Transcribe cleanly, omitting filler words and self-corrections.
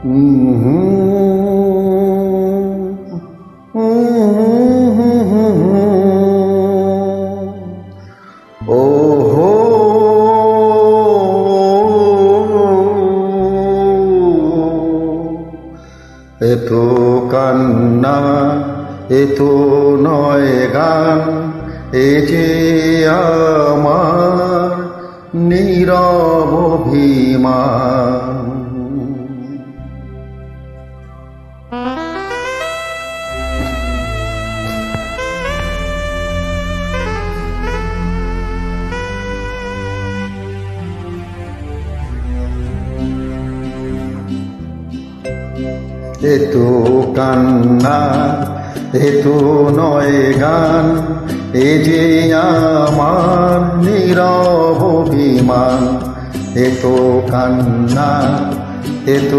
ওহো এত কান্না এত নয় গান, এ যে আমার নীরব অভিমান। এত কান্না এত নয় গান, এ যে আমার নীরব অভিমান। এত কান্না এত